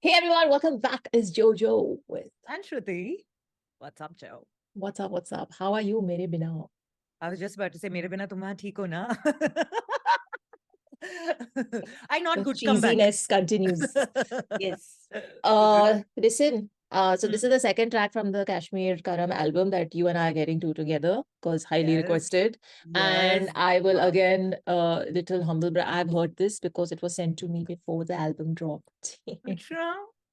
Hey everyone, welcome back. It's Jojo with And Shruti. What's up, Joe? What's up, what's up? How are you, mere bina? I was just about to say, mere bina tum wahan theek ho na? I not The good comeback. cheesiness continues. Yes. Listen, so this is the second track from the Kashmir Karam album that you and I are getting to together because highly requested. And I will again, little humble brag, I've heard this because it was sent to me before the album dropped.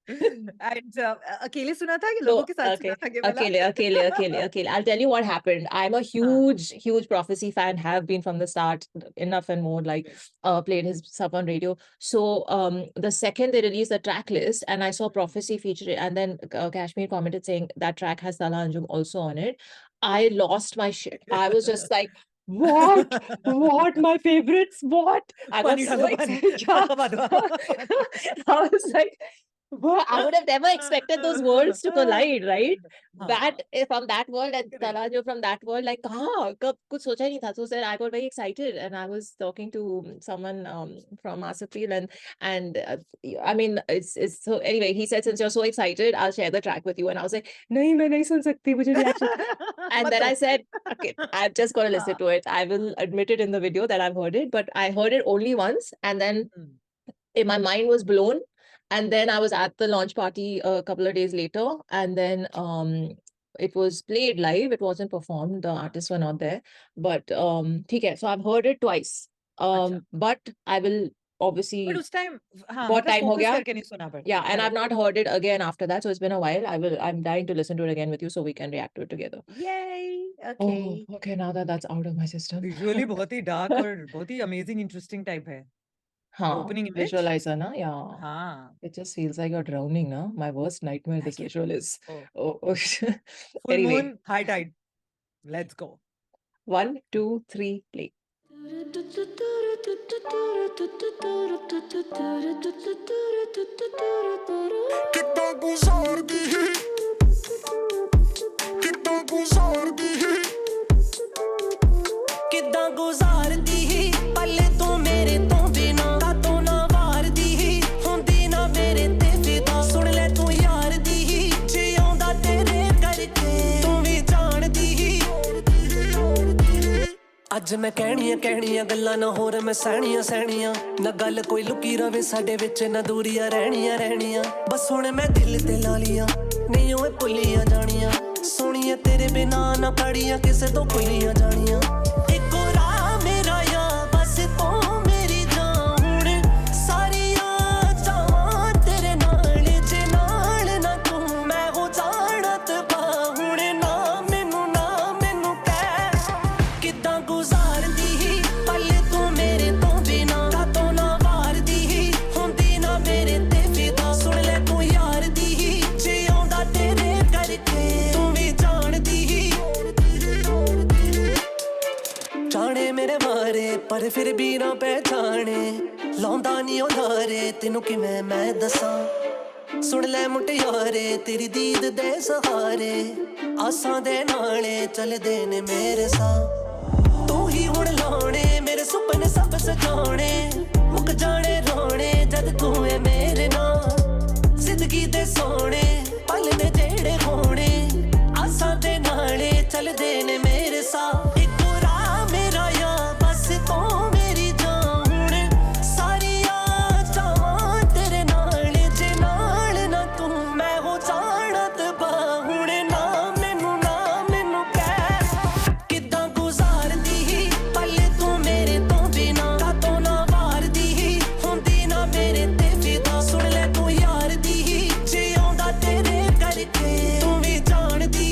And अकेले सुना था कि So, लोगों के साथ सुना था कि वाला? okay. I'll tell you what happened. I'm a huge Prophecy fan, have been from the start, enough and more, like played his stuff on radio. So the second they released the track list and I saw Prophecy featured, and then Kashmir commented saying that track has Talha Anjum also on it. I lost my shit. I was just like, what? My favorites? What? I was so excited. I was like, well, I would have never expected those worlds to collide, right? That from that world and Talajo from that world, like, kuch socha nahi tha. So then I got very excited, and I was talking to someone from Asapil, and I mean, it's so. Anyway, he said, since you're so excited, I'll share the track with you, and I was like, nahi, main nahi sun sakti, mujhe reaction. And then I said, okay, I've just got to listen to it. I will admit it in the video that I've heard it, but I heard it only once, and then my mind was blown. And then I was at the launch party a couple of days later, and then it was played live. It wasn't performed. The artists were not there. But okay, so I've heard it twice. But I will obviously. But उस time, what time हो गया? करके नहीं सुना पड़ता. Yeah, and I've not heard it again after that. So it's been a while. I'm dying to listen to it again with you so we can react to it together. Yay! Okay. Oh, okay. Now that that's out of my system. Visually बहुत ही dark और बहुत ही amazing, interesting type है. Opening image? Visualizer, na? Yeah. It just feels like you're drowning, na? My worst nightmare this visual is. Oh. Full Anyway. moon, high tide. Let's go. 1, 2, 3, play. ਅੱਜ ਮੈਂ ਕਹਿਣੀਆਂ ਗੱਲਾਂ ਨਾ ਹੋਰ ਮੈਂ ਸਹਿਣੀਆਂ ਨਾ ਗੱਲ ਕੋਈ ਲੁਕੀ ਰਵੇ ਸਾਡੇ ਵਿੱਚ ਨਾ ਦੂਰੀਆਂ ਰਹਿਣੀਆਂ ਬਸ ਹੁਣ ਮੈਂ ਦਿਲ ਤੇ ਲਾ ਲੀਆਂ ਨਹੀਂ ਓਏ ਭੁੱਲੀਆਂ ਜਾਣੀਆਂ ਸੋਹਣੀਆਂ ਤੇਰੇ ਬਿਨਾ ਨਾ ਪੜੀਆਂ ਕਿਸੇ ਤੋਂ ਭੁੱਲੀਆਂ ਜਾਣੀਆਂ ਇੱਕੋ ਰਾਹ ਮੇਰਾ ਆ ਬਸ ਤੂੰ ਮੇਰੀ ਜਾਨ ਹੁਣ ਸਾਰੀਆਂ ਚਾਹਾਂ ਤੇਰੇ ਨਾਲ ਜੇ ਨਾਲ ਨਾ ਤੂੰ ਮੈਂ ਹੋ ਜਾਣਤ ਪਾ ਹੁਣ ਨਾ ਮੈਨੂੰ ਕਹਿ ਕਿੱਦਾਂ ਗੁਜ਼ਾਰਦੀ ਪਲ ਤੂੰ ਮੇਰੇ ਤੋਂ ਬਿਨਾ ਕਾਤੋਂ ਨਾ ਵਾਰਦੀ ਹੁੰਦੀ ਨਾ ਮੇਰੇ ਤੇ ਫਿਦਾ ਸੁਣ ਲੈ ਤੂੰ ਯਾਰ ਦੀ ਜੇ ਆਉਂਦਾ ਤੇਰੇ ਕਰਕੇ ਤੂੰ ਵੀ ਜਾਣਦੀ ਜਾਣੇ ਮੇਰੇ ਮਾਰੇ ਪਰ ਫਿਰ ਵੀ ਨਾ ਪਹਿਚਾਣੇ ਲਾਉਂਦਾ ਨਹੀਂ ਉਹ ਲਾਰੇ ਤੈਨੂੰ ਕਿਵੇਂ ਮੈਂ ਦੱਸਾਂ ਸੁਣ ਲੈ ਮੁਟਿਆਰੇ ਤੇਰੀ ਦੀਦ ਦੇ ਸਹਾਰੇ ਆਸਾਂ ਦੇ ਨਾਲੇ ਚੱਲਦੇ ਨੇ ਮੇਰੇ ਸਾਹ ਤੂੰ ਹੀ ਹੁਣ ਲਾਉਣੇ ਮੇਰੇ ਸੁਪਨੇ ਸਭ ਸਜਾਉਣੇ ਮੁੱਕ ਜਾਣੇ ਰੋਣੇ ਜਦ ਤੂੰ ਏ ਮੇਰੇ ਨਾਲ ਜ਼ਿੰਦਗੀ ਦੇ ਸੋਹਣੇ ਪਲ ਨੇ ਜਿਹੜੇ ਹੋਣੇ ਆਸਾਂ ਦੇ ਨਾਲੇ ਚੱਲਦੇ ਨੇ ਮੇਰੇ ਸਾਹ ਇੱਕੋ ਰਾਹ ਮੇਰਾ ਆ ਬਸ ਤੂੰ ਮੇਰੀ ਜਾਨ ਹੁਣ ਸਾਰੀਆਂ ਚਾਹਾਂ ਤੇਰੇ ਨਾਲ ਜੇ ਨਾਲ ਨਾ ਤੂੰ ਮੈਂ ਹੋ ਜਾਣਤ ਪਾ ਹੁਣ ਨਾ ਮੈਨੂੰ ਕਹਿ ਕਿੱਦਾਂ ਗੁਜ਼ਾਰਦੀ ਪਲ ਤੂੰ ਮੇਰੇ ਤੋਂ ਬਿਨਾ ਕਾਤੋਂ ਨਾ ਵਾਰਦੀ ਹੁੰਦੀ ਨਾ ਮੇਰੇ ਤੇ ਫਿਦਾ ਸੁਣ ਲੈ ਤੂੰ ਯਾਰ ਦੀ ਜੇ ਆਉਂਦਾ ਤੇਰੇ ਕਰਕੇ ਤੂੰ ਵੀ ਜਾਣਦੀ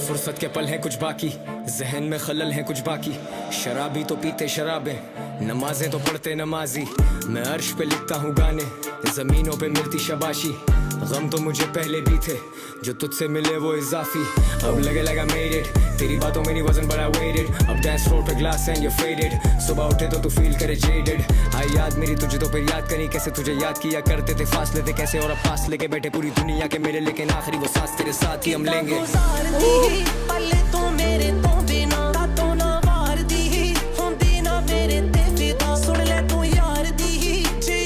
फुर्सत के पल हैं कुछ बाकी जहन में खलल हैं कुछ बाकी शराबी तो पीते शराबें नमाजें तो पढ़ते नमाजी मैं अर्श पे लिखता हूँ गाने जमीनों पे मिलती शबाशी गम तो मुझे पहले भी थे जो तुझसे मिले वो इजाफी अब लगा made it तेरी बातों में नहीं वजन बड़ा weighted अब dance floor पे glass and you're faded सुबह उठे तो तू feel करे jaded हाँ याद मेरी तुझे तो फिर याद करी कैसे तुझे याद किया करते थे फासले थे कैसे और अब पास लेके बैठे पूरी दुनिया के मेरे लेकिन आखिरी वो सांस तेरे साथ ही हम लेंगे पल तू मेरे तो बिना कातों ना वारदी ਹੁੰਦੀ ਨਾ ਮੇਰੇ ਤੇ ਫਿਦਾ ਸੁਣ ਲੈ ਤੂੰ ਯਾਰ ਦੀ ਜੇ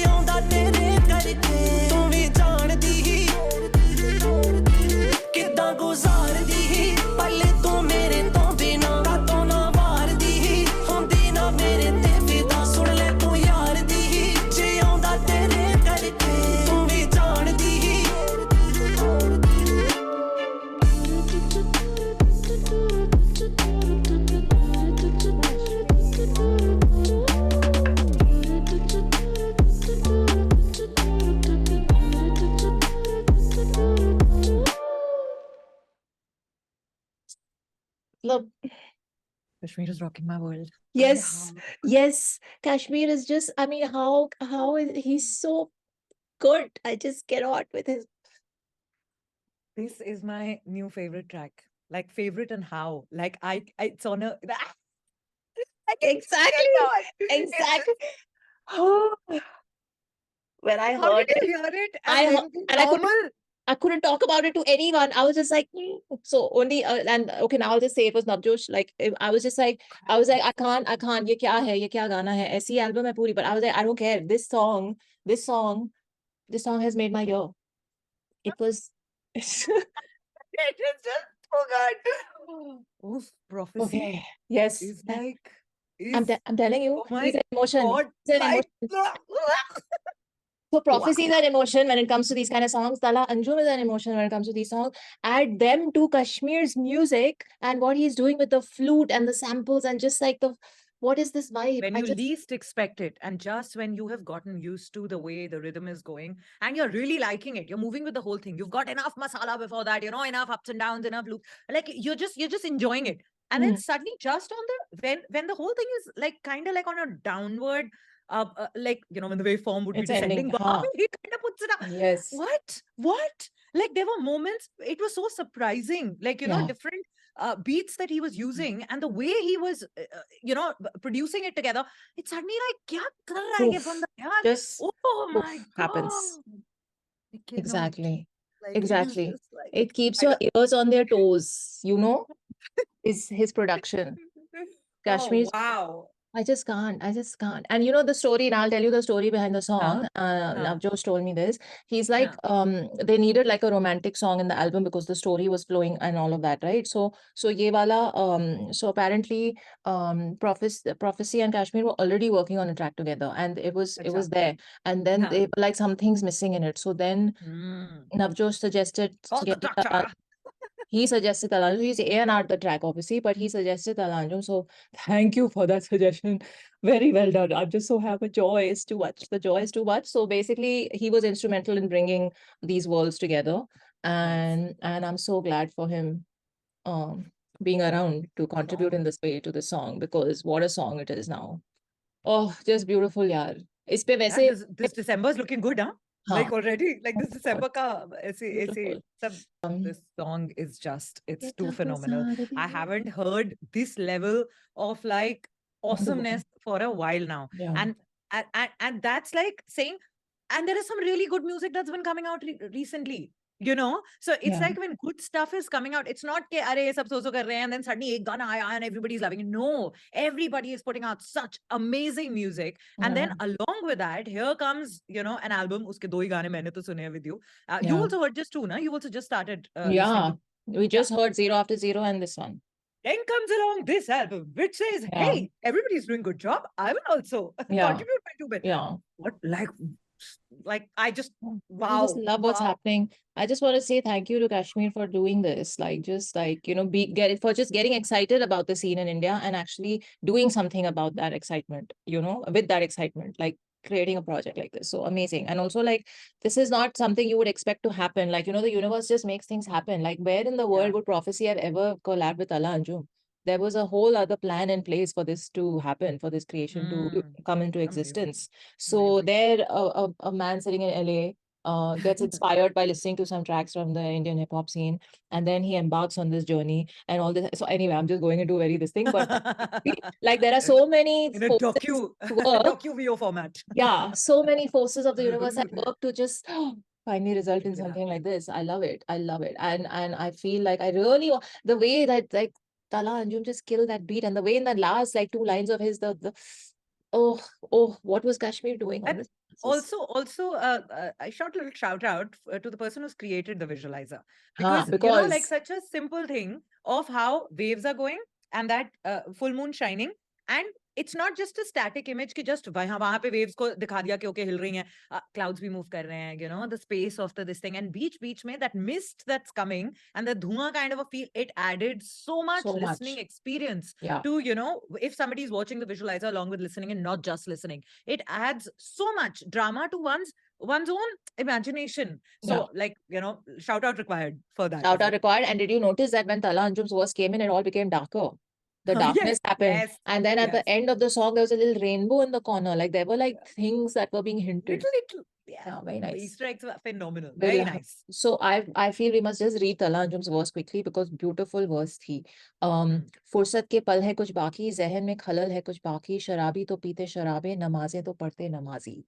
Kashmir is rocking my world. Yes, yes. Kashmir is just, I mean, how is he's so good. I just cannot with his. This is my new favorite track. Like favorite and how. Like it's on a Exactly. It's Exactly. Oh, when I How heard did it, you hear it I and heard, then be and normal? I couldn't talk about it to anyone. I was just like, so only, and okay, now I'll just say it was Navjosh. Like, I was just like, I can't, ye kya hai, ye kya gana hai, aisi album hai puri. But I was like, I don't care. This song has made my year. It was, It is just so good. Oof, Prophecy okay. Yes. is like, I'm telling you, oh my he's an emotion. God. He's an Like, emotion. So prophecy is an emotion when it comes to these kind of songs. Talha Anjum is an emotion when it comes to these songs. Add them to Kashmir's music and what he's doing with the flute and the samples and just like what is this vibe? when you least expect it, and just when you have gotten used to the way the rhythm is going and you're really liking it, you're moving with the whole thing. You've got enough masala before that, enough ups and downs, enough loop. Like you're just enjoying it. And then suddenly just on the when the whole thing is like kind of like on a downward like when the waveform would be It's ending. descending, he kind of puts it up. Yes. What? Like there were moments, it was so surprising. Like, Yeah. different beats that he was using and the way he was, producing it together. It's suddenly like, kya kar raha hai ye Oof. banda yaar? Just Oh my oof, God. happens. I cannot. Exactly. Like, it is Exactly. just like, It keeps I your don't- ears on their toes, is his production. Oh, Kashmir's wow. I just can't. And the story, and I'll tell you the story behind the song. Navjosh told me this. He's like, they needed like a romantic song in the album because the story was flowing and all of that, right? So ye wala, so apparently, Prophecy and Kashmir were already working on a track together, and it was Acha. there. And then Yeah. they were like something's missing in it. So then Navjosh suggested Oh, the getting doctor. he suggested Talha Anjum. He's A&R the track, obviously, but he suggested Talha Anjum. So thank you for that suggestion. Very well done. I'm just so happy. Joy is too much. The joy is too much. So basically, he was instrumental in bringing these worlds together. And I'm so glad for him being around to contribute in this way to the song, because what a song it is now. Oh, just beautiful, yaar. Is pe Yeah, वैसे this December is looking good, huh? Like already, like this December ka beautiful. this song is just, it's too phenomenal. I haven't heard this level of like awesomeness for a while now. Yeah. And that's like saying, and there is some really good music that's been coming out recently. So it's like when good stuff is coming out, it's not ke are sab so kar rahe hain and then suddenly ek gana aaya and everybody's loving it. No, everybody is putting out such amazing music. And then along with that, here comes an album. Uske do hi gaane maine to sune hai with you. You also heard just two, na? You also just started listening to. We just heard Zero After Zero and this one. Then comes along this album, which says, hey, everybody's doing good job. I will also contribute my 2 bit. Yeah. What, like I just, wow. I just love what's happening. I just want to say thank you to Kashmir for doing this. Like, just like, for just getting excited about the scene in India and actually doing something about that excitement, with that excitement, like creating a project like this. So amazing. And also, like, this is not something you would expect to happen. Like, the universe just makes things happen. Like, where in the world would Prophecy have ever collabed with Talha Anjum? There was a whole other plan in place for this to happen, for this creation to come into existence. So there, a man sitting in LA gets inspired by listening to some tracks from the Indian hip hop scene, and then he embarks on this journey and all this. So anyway, I'm just going into this thing, but like there are so many in a docu VO format. Yeah, so many forces of the universe at work to just finally result in something like this. I love it. And I feel like I really the way that like Talha Anjum just killed that beat, and the way in the last like 2 lines of his the what was Kashmir doing on this? Also, I shot a little shout out to the person who's created the visualizer, because like such a simple thing of how waves are going and that full moon shining, and it's not just a static image कि just वहाँ पे waves को दिखा दिया कि okay हिल रही हैं, clouds भी move कर रहे हैं, the space of this thing, and beach में that mist that's coming and the धुआं kind of a feel, it added so much listening experience to, if somebody is watching the visualizer along with listening and not just listening, it adds so much drama to one's one's own imagination. So, like, you know, shout out required for that. Shout out required. And did you notice that when Talha Anjum's verse came in, it all became darker? The darkness happened. Yes, and then at the end of the song, there was a little rainbow in the corner. Like there were like things that were being hinted. Little, yeah, very nice. Easter eggs were phenomenal. Very nice. So I feel we must just read Talha Anjum's verse quickly because beautiful verse थी. फुर्सत के पल है कुछ बाकी, जहन में खलल है कुछ बाकी, शराबी तो पीते शराबे, नमाजें तो पढ़ते नमाजी.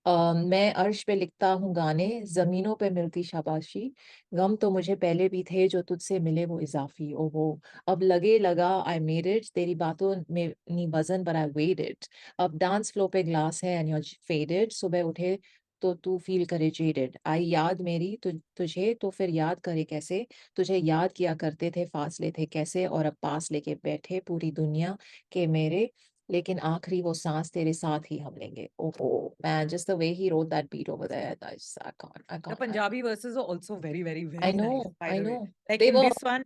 मैं अर्श पे लिखता हूँ गाने, जमीनों पे मिलती शाबाशी, गम तो मुझे पहले भी थे जो तुझसे मिले वो इजाफी. ओहो अब लगे लगा आई मेड इट, तेरी बातों में नहीं वजन पर आई वेड इट. अब डांस फ्लो पे ग्लास है एंड यू फेडेड, सुबह उठे तो तू फील करे जेडेड. आई याद मेरी तुझे तो फिर याद करे कैसे, तुझे याद किया करते थे फासले थे कैसे, और अब पास लेके बैठे पूरी दुनिया के मेरे, लेकिन आखिरी वो सांस तेरे साथ ही हम लेंगे. Oh man, just the way he wrote that beat over there, I can't. The Punjabi verses are also very, very, very I know, nice, by I the way. know. Like They in were this one,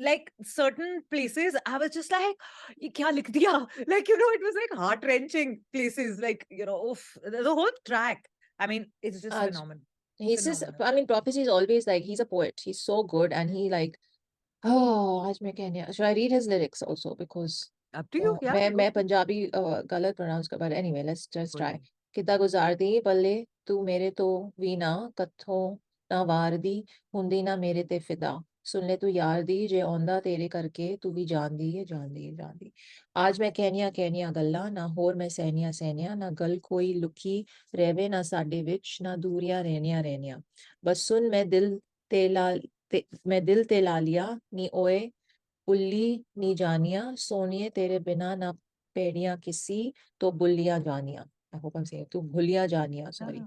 like certain places, I was just like, "Ye kya likh diya?" Like, you know, it was like heart-wrenching places. Like, you know, oof, the whole track. I mean, it's just phenomenal. He's just, I mean, Prophecy is always like, he's a poet. He's so good, and he like, oh, आज मैं कहने, should I read his lyrics also? Because Up to you. Yeah. मैं पंजाबी गलत pronounce कर, but anyway, let's just try. किद्दां गुजारदी पल्ले तू मेरे तो वीना, कत्थों ना वार दी, हुंदी ना मेरे ते फिदा, सुन ले तू यार दी, जे औंदा तेरे करके तू भी जान दी है, जान दी. आज मैं कहनिया गल्ला, ना होर मैं सहनिया, ना गल कोई लुकी रहवे ना साडे विच, ना दूरियां रहनिया. बस सुन मैं दिल ते ला लिया, नी ओए उल्ली नी जानिया, सोनिए तेरे बिना ना पेड़ियां किसी, तो बुल्लियां जानिया. I hope I'm saying तू भुलिया जानिया, sorry.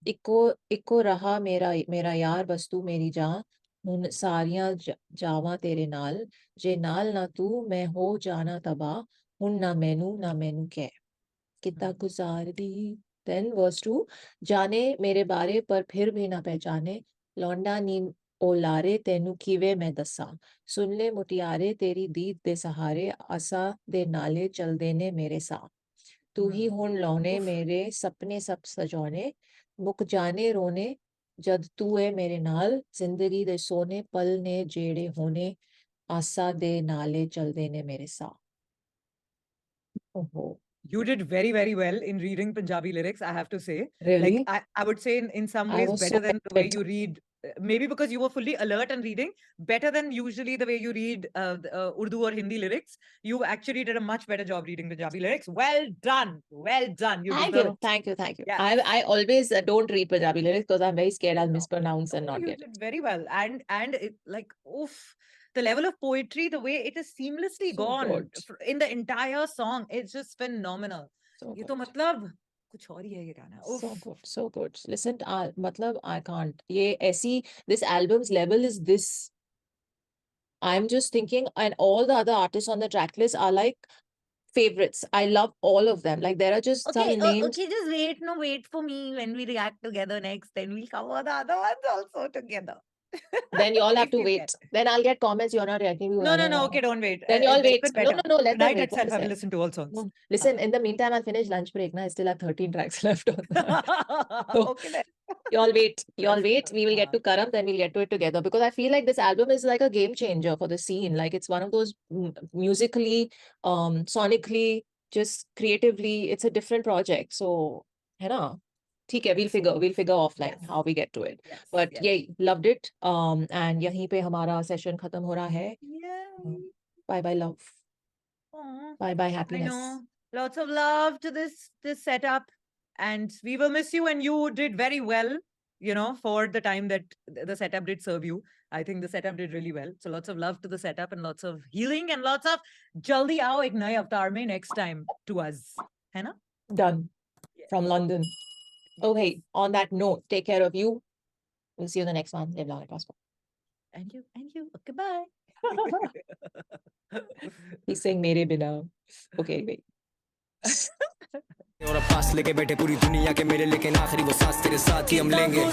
इको रहा मेरा यार, बस तू मेरी जान, हुन सारियां जावा तेरे नाल, जे नाल ना तू मैं हो जाना तबाह, हुन ना मैनू कह, कितना गुजार दी. Then verse 2, जाने मेरे बारे पर फिर भी ना पहचाने, लौंडा नी ओलारे तेनू किवे मैं दसा, सुन ले मुटियारे तेरी दीद दे सहारे, आसा दे नाले चल देने मेरे सा, तू ही हुन लौने मेरे सपने सब सजौने, मुक जाने रोने जद तू है मेरे नाल, जिंदगी दे सोने पल ने जेड़े होने, आसा दे नाले चल देने मेरे सा. Oh, you did very, very well in reading Punjabi lyrics, I have to say. Really? Like, I would say in some ways better than the way you read. Maybe because you were fully alert and reading better than usually the way you read Urdu or Hindi lyrics. You actually did a much better job reading Punjabi lyrics. Well done. Thank you. Yeah. I always don't read Punjabi lyrics because I'm very scared I'll mispronounce and not you get did very well. And it, like, oof, the level of poetry, the way it is seamlessly gone in the entire song, it's just phenomenal. ये तो मतलब कुछ और ही है ये गाना. So good. Listen, मतलब I can't. ये ऐसी, this album's level is this. I'm just thinking, and all the other artists on the track list are like favorites. I love all of them. Like there are just some names. Okay, just wait for me when we react together next. Then we'll cover the other ones also together. Then you all have to wait. Then I'll get comments. You're not reacting. No. Okay, don't wait. Then you all wait. No. Let Tonight itself, I will listen to all songs. No. Listen, in the meantime, I'll finish lunch break. Now I still have 13 tracks left on that. Okay then. You all wait. We will get to Karam, then we'll get to it together. Because I feel like this album is like a game changer for the scene. Like it's one of those musically, sonically, just creatively, it's a different project. So, you know. Okay, we'll figure offline how we get to it. Yes, but yeah, loved it. And yahi pe hamara session khatam ho raha hai. Bye love. Bye happiness. I know. Lots of love to this setup, and we will miss you. And you did very well, you know, for the time that the setup did serve you. I think the setup did really well. So lots of love to the setup and lots of healing and lots of jaldi aao ek naye avatar mein next time to us. Hai na? Done. Yes. From London. Okay, on that note, take care of you. We'll see you in the next one. Live long and prosper. And you. Okay, bye. He's saying mere bina. Okay, wait. और पास लेके बैठे पूरी दुनिया के मेरे, लेकिन आखिरी वो सांस तेरे साथ ही हम लेंगे.